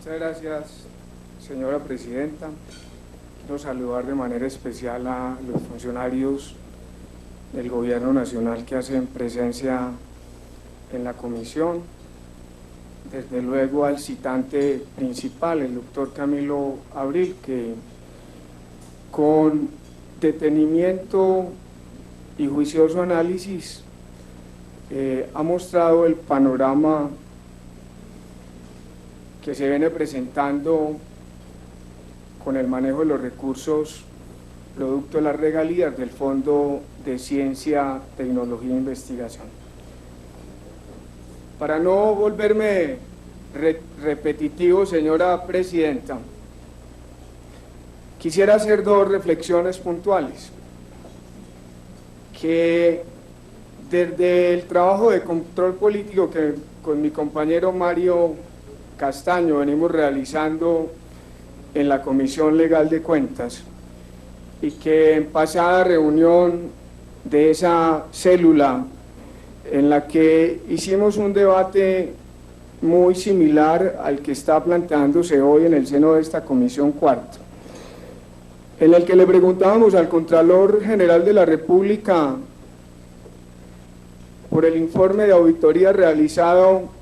Muchas gracias, señora presidenta. Quiero saludar de manera especial a los funcionarios del Gobierno Nacional que hacen presencia en la comisión. Desde luego al citante principal, el doctor Camilo Abril, que con detenimiento y juicioso análisis ha mostrado el panorama que se viene presentando con el manejo de los recursos producto de las regalías del Fondo de Ciencia, Tecnología e Investigación. Para no volverme repetitivo, señora presidenta, quisiera hacer dos reflexiones puntuales, que desde el trabajo de control político que con mi compañero Mario Castaño venimos realizando en la Comisión Legal de Cuentas, y que en pasada reunión de esa célula en la que hicimos un debate muy similar al que está planteándose hoy en el seno de esta Comisión Cuarta, en el que le preguntábamos al Contralor General de la República por el informe de auditoría realizado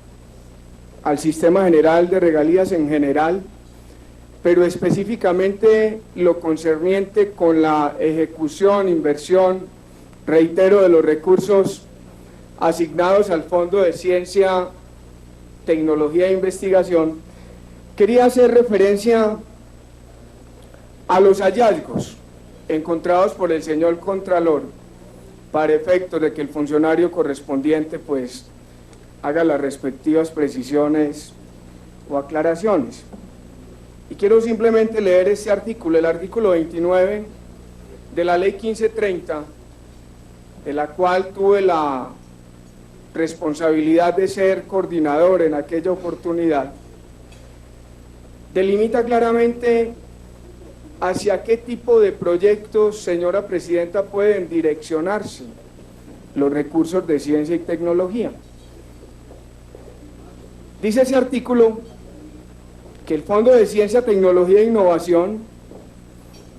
al Sistema General de Regalías en general, pero específicamente lo concerniente con la ejecución, inversión, reitero, de los recursos asignados al Fondo de Ciencia, Tecnología e Investigación. Quería hacer referencia a los hallazgos encontrados por el señor Contralor para efectos de que el funcionario correspondiente pues haga las respectivas precisiones o aclaraciones. Y quiero simplemente leer este artículo, el artículo 29 de la Ley 1530, de la cual tuve la responsabilidad de ser coordinador en aquella oportunidad. Delimita claramente hacia qué tipo de proyectos, señora presidenta, pueden direccionarse los recursos de ciencia y tecnología. Dice ese artículo que el Fondo de Ciencia, Tecnología e Innovación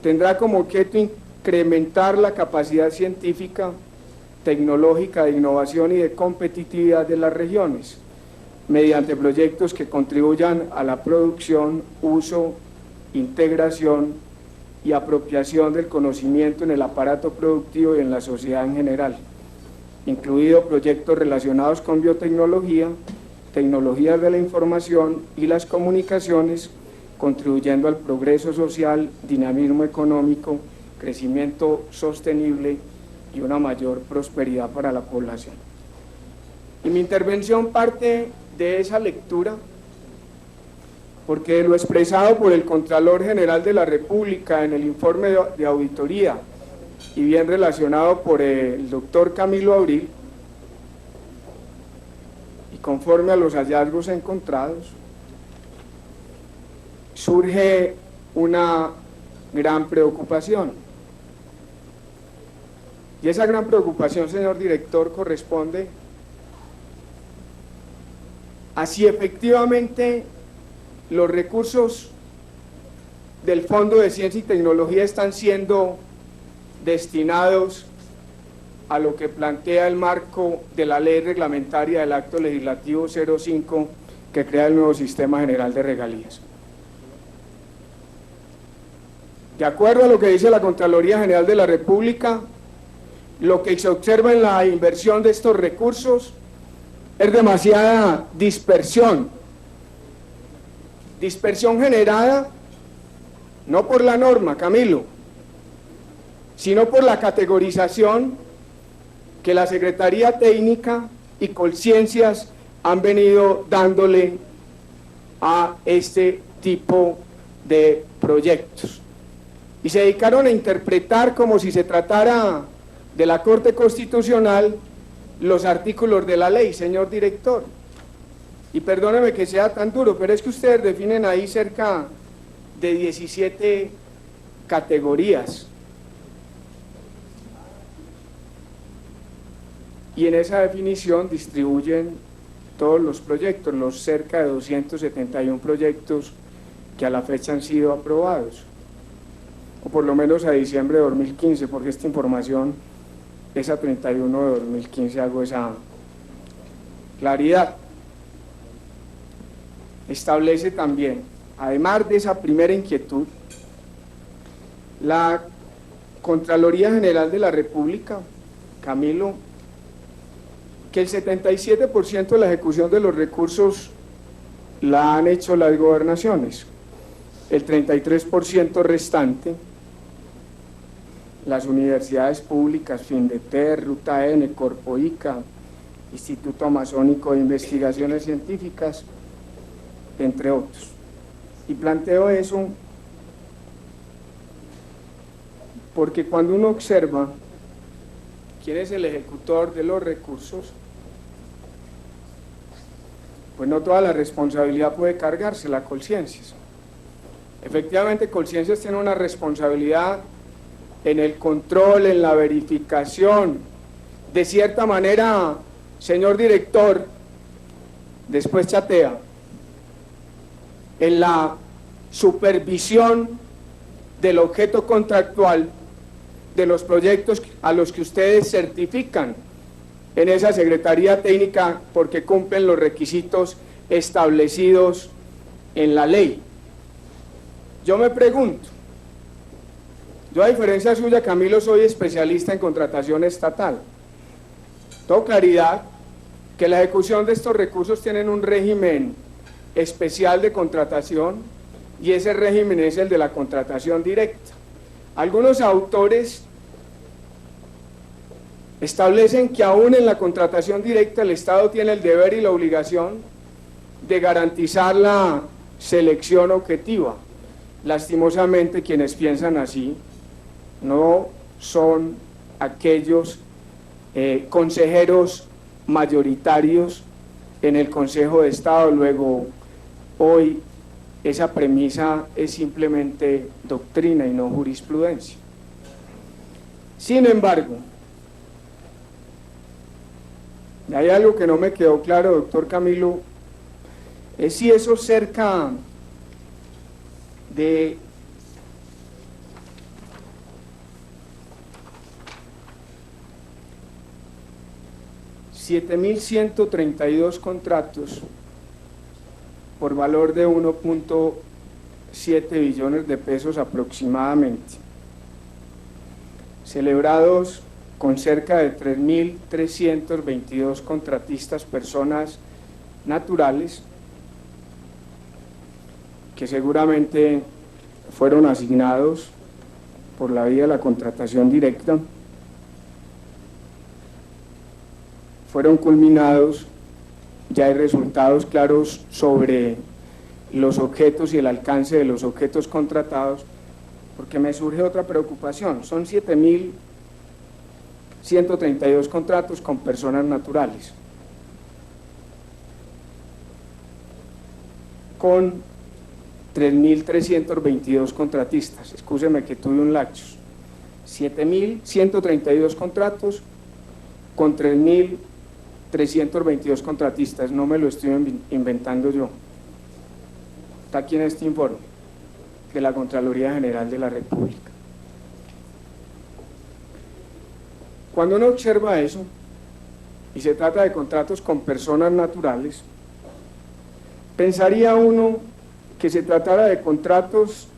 tendrá como objeto incrementar la capacidad científica, tecnológica, de innovación y de competitividad de las regiones, mediante proyectos que contribuyan a la producción, uso, integración y apropiación del conocimiento en el aparato productivo y en la sociedad en general, incluido proyectos relacionados con biotecnología, tecnologías de la información y las comunicaciones, contribuyendo al progreso social, dinamismo económico, crecimiento sostenible y una mayor prosperidad para la población. Y mi intervención parte de esa lectura, porque lo expresado por el Contralor General de la República en el informe de auditoría y bien relacionado por el doctor Camilo Abril, y conforme a los hallazgos encontrados, surge una gran preocupación. Y esa gran preocupación, señor director, corresponde a si efectivamente los recursos del Fondo de Ciencia y Tecnología están siendo destinados a lo que plantea el marco de la ley reglamentaria del acto legislativo 05 que crea el nuevo Sistema General de Regalías. De acuerdo a lo que dice la Contraloría General de la República, lo que se observa en la inversión de estos recursos es demasiada dispersión generada no por la norma, Camilo, sino por la categorización que la Secretaría Técnica y Colciencias han venido dándole a este tipo de proyectos. Y se dedicaron a interpretar como si se tratara de la Corte Constitucional los artículos de la ley, señor director. Y perdóneme que sea tan duro, pero es que ustedes definen ahí cerca de 17 categorías. Y en esa definición distribuyen todos los proyectos, los cerca de 271 proyectos que a la fecha han sido aprobados, o por lo menos a diciembre de 2015, porque esta información es a 31 de 2015, hago esa claridad. Establece también, además de esa primera inquietud, la Contraloría General de la República, Camilo, que el 77% de la ejecución de los recursos la han hecho las gobernaciones, el 33% restante, las universidades públicas, Findeter, Ruta N, Corpoica, Instituto Amazónico de Investigaciones Científicas, entre otros. Y planteo eso porque cuando uno observa quién es el ejecutor de los recursos, pues no toda la responsabilidad puede cargársela a Colciencias. Efectivamente, Colciencias tiene una responsabilidad en el control, en la verificación. De cierta manera, señor director, después chatea, en la supervisión del objeto contractual de los proyectos a los que ustedes certifican en esa Secretaría Técnica porque cumplen los requisitos establecidos en la ley. Yo me pregunto, yo a diferencia suya, Camilo, soy especialista en contratación estatal. Tengo claridad que la ejecución de estos recursos tienen un régimen especial de contratación y ese régimen es el de la contratación directa. Algunos autores establecen que aún en la contratación directa el Estado tiene el deber y la obligación de garantizar la selección objetiva. Lastimosamente, quienes piensan así no son aquellos consejeros mayoritarios en el Consejo de Estado. Luego, hoy esa premisa es simplemente doctrina y no jurisprudencia. Sin embargo, hay algo que no me quedó claro, doctor Camilo, es si eso cerca de $7.132 contratos por valor de 1.7 billones de pesos aproximadamente, celebrados con cerca de 3.322 contratistas, personas naturales, que seguramente fueron asignados por la vía de la contratación directa, fueron culminados, ya hay resultados claros sobre los objetos y el alcance de los objetos contratados, porque me surge otra preocupación. Son 7.132 contratos con personas naturales, con 3.322 contratistas. Excúseme que tuve un lapsus. 7.132 contratos con 3.322 contratistas, no me lo estoy inventando yo. Está aquí en este informe de la Contraloría General de la República. Cuando uno observa eso, y se trata de contratos con personas naturales, pensaría uno que se tratara de contratos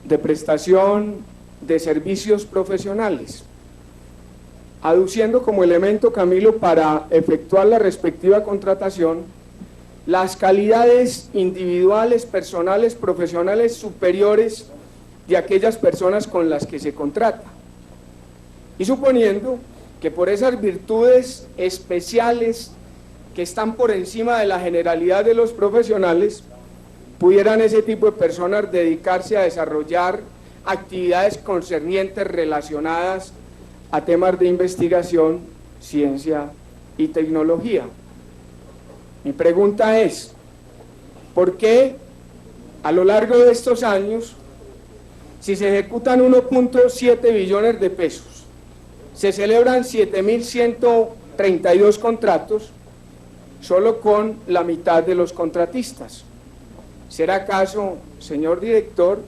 de prestación de servicios profesionales, aduciendo como elemento, Camilo, para efectuar la respectiva contratación, las calidades individuales, personales, profesionales superiores de aquellas personas con las que se contrata. Y suponiendo que por esas virtudes especiales que están por encima de la generalidad de los profesionales, pudieran ese tipo de personas dedicarse a desarrollar actividades concernientes relacionadas a temas de investigación, ciencia y tecnología. Mi pregunta es, ¿por qué a lo largo de estos años, si se ejecutan 1.7 billones de pesos, se celebran 7.132 contratos, solo con la mitad de los contratistas. ¿Será acaso, señor director,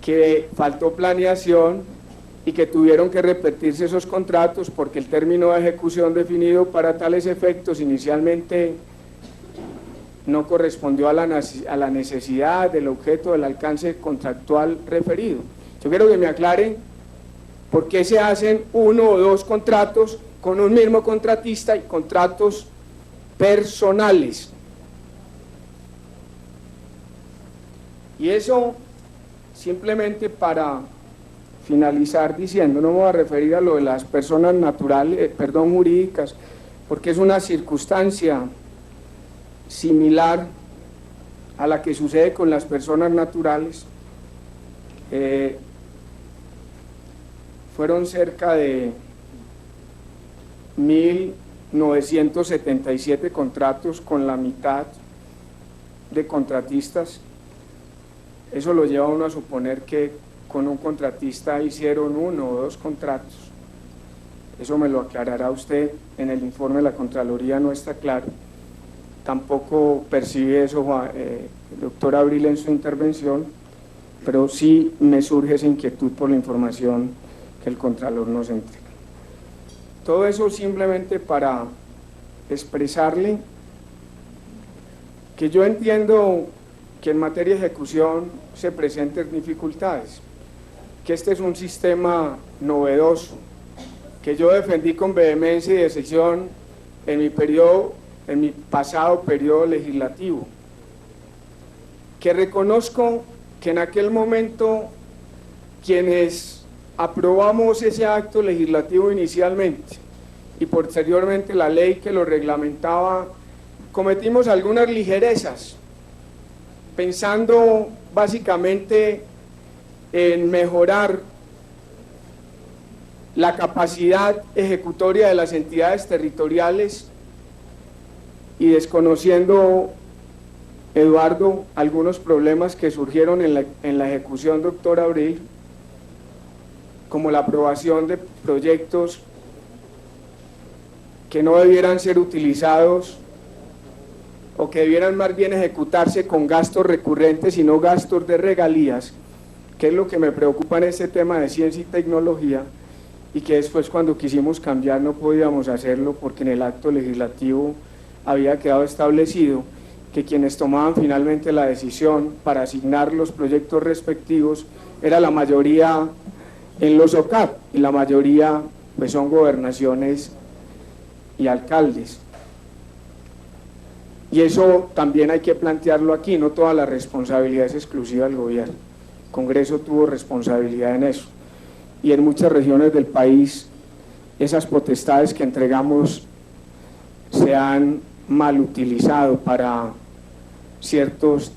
que faltó planeación y que tuvieron que repetirse esos contratos porque el término de ejecución definido para tales efectos inicialmente no correspondió a la necesidad del objeto del alcance contractual referido? Yo quiero que me aclaren por qué se hacen uno o dos contratos con un mismo contratista y contratos personales. Y eso simplemente para finalizar diciendo, no me voy a referir a lo de las personas naturales, jurídicas, porque es una circunstancia similar a la que sucede con las personas naturales. Fueron cerca de 1.977 contratos con la mitad de contratistas. Eso lo lleva a uno a suponer que con un contratista hicieron uno o dos contratos. Eso me lo aclarará usted en el informe de la Contraloría, no está claro. Tampoco percibe eso el doctor Abril en su intervención, pero sí me surge esa inquietud por la información que el Contralor nos entrega. Todo eso simplemente para expresarle que yo entiendo que en materia de ejecución se presenten dificultades, que este es un sistema novedoso, que yo defendí con vehemencia y decisión en mi pasado periodo legislativo, que reconozco que en aquel momento quienes aprobamos ese acto legislativo inicialmente y posteriormente la ley que lo reglamentaba, cometimos algunas ligerezas, pensando básicamente en mejorar la capacidad ejecutoria de las entidades territoriales y desconociendo, Eduardo, algunos problemas que surgieron en la ejecución, doctor Abril, como la aprobación de proyectos que no debieran ser utilizados o que debieran más bien ejecutarse con gastos recurrentes y no gastos de regalías, que es lo que me preocupa en este tema de ciencia y tecnología, y que después cuando quisimos cambiar no podíamos hacerlo porque en el acto legislativo había quedado establecido que quienes tomaban finalmente la decisión para asignar los proyectos respectivos era la mayoría en los OCAP, y la mayoría pues son gobernaciones y alcaldes. Y eso también hay que plantearlo aquí, no toda la responsabilidad es exclusiva del gobierno. El Congreso tuvo responsabilidad en eso. Y en muchas regiones del país esas potestades que entregamos se han mal utilizado para ciertos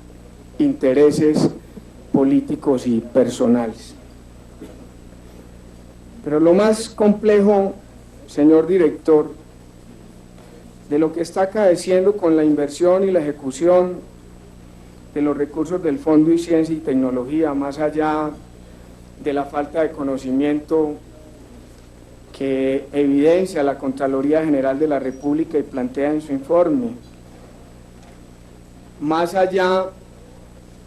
intereses políticos y personales. Pero lo más complejo, señor director, de lo que está acaeciendo con la inversión y la ejecución de los recursos del Fondo de Ciencia y Tecnología, más allá de la falta de conocimiento que evidencia la Contraloría General de la República y plantea en su informe, más allá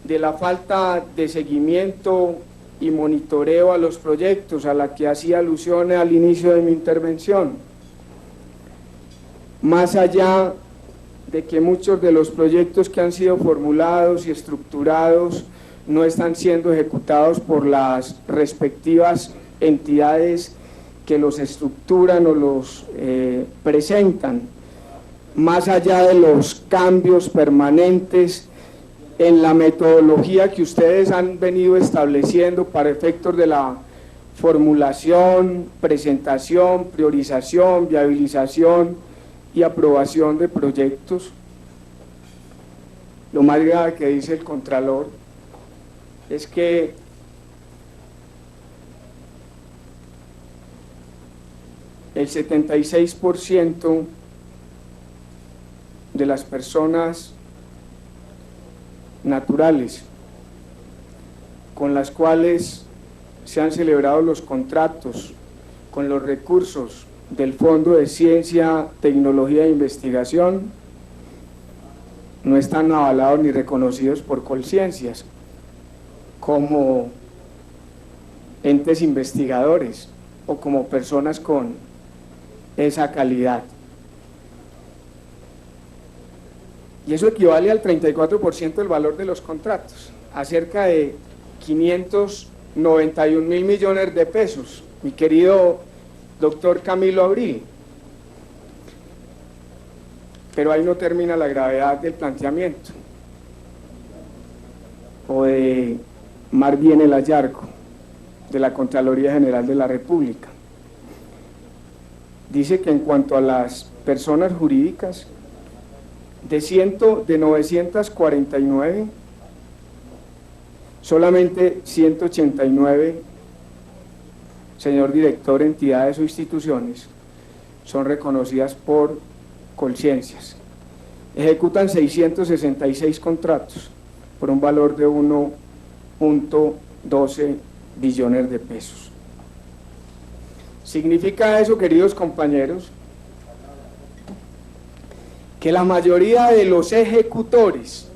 de la falta de seguimiento y monitoreo a los proyectos a la que hacía alusión al inicio de mi intervención, más allá de que muchos de los proyectos que han sido formulados y estructurados no están siendo ejecutados por las respectivas entidades que los estructuran o los presentan, más allá de los cambios permanentes en la metodología que ustedes han venido estableciendo para efectos de la formulación, presentación, priorización, viabilización y aprobación de proyectos. Lo más grave que dice el Contralor es que el 76% de las personas naturales con las cuales se han celebrado los contratos, con los recursos del Fondo de Ciencia, Tecnología e Investigación no están avalados ni reconocidos por Colciencias como entes investigadores o como personas con esa calidad. Y eso equivale al 34% del valor de los contratos, a cerca de 591.000 millones de pesos, mi querido doctor Camilo Abril. Pero ahí no termina la gravedad del planteamiento, o de más bien el hallazgo de la Contraloría General de la República. Dice que en cuanto a las personas jurídicas, de 949, solamente 189, señor director, entidades o instituciones son reconocidas por Colciencias. Ejecutan 666 contratos por un valor de 1.12 billones de pesos. ¿Significa eso, queridos compañeros, que la mayoría de los ejecutores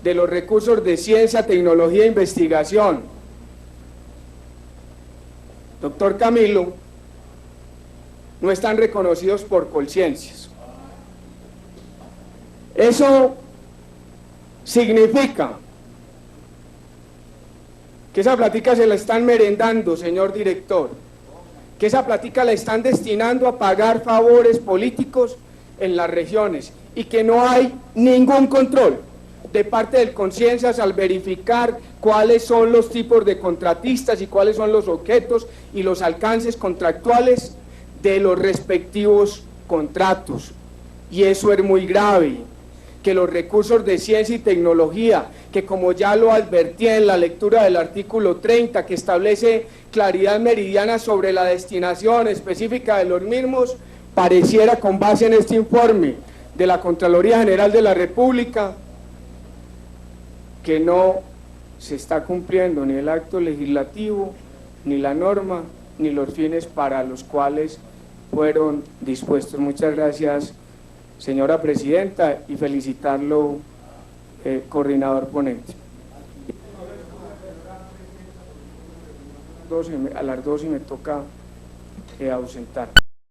de los recursos de ciencia, tecnología e investigación, doctor Camilo, no están reconocidos por Colciencias? Eso significa que esa plática se la están merendando, señor director, que esa plática la están destinando a pagar favores políticos en las regiones y que no hay ningún control de parte del Colciencias al verificar cuáles son los tipos de contratistas y cuáles son los objetos y los alcances contractuales de los respectivos contratos. Y eso es muy grave, que los recursos de ciencia y tecnología, que como ya lo advertí en la lectura del artículo 30, que establece claridad meridiana sobre la destinación específica de los mismos, pareciera, con base en este informe de la Contraloría General de la República, que no se está cumpliendo ni el acto legislativo, ni la norma, ni los fines para los cuales fueron dispuestos. Muchas gracias, señora presidenta, y felicitarlo, coordinador ponente. A las 12 me toca ausentar.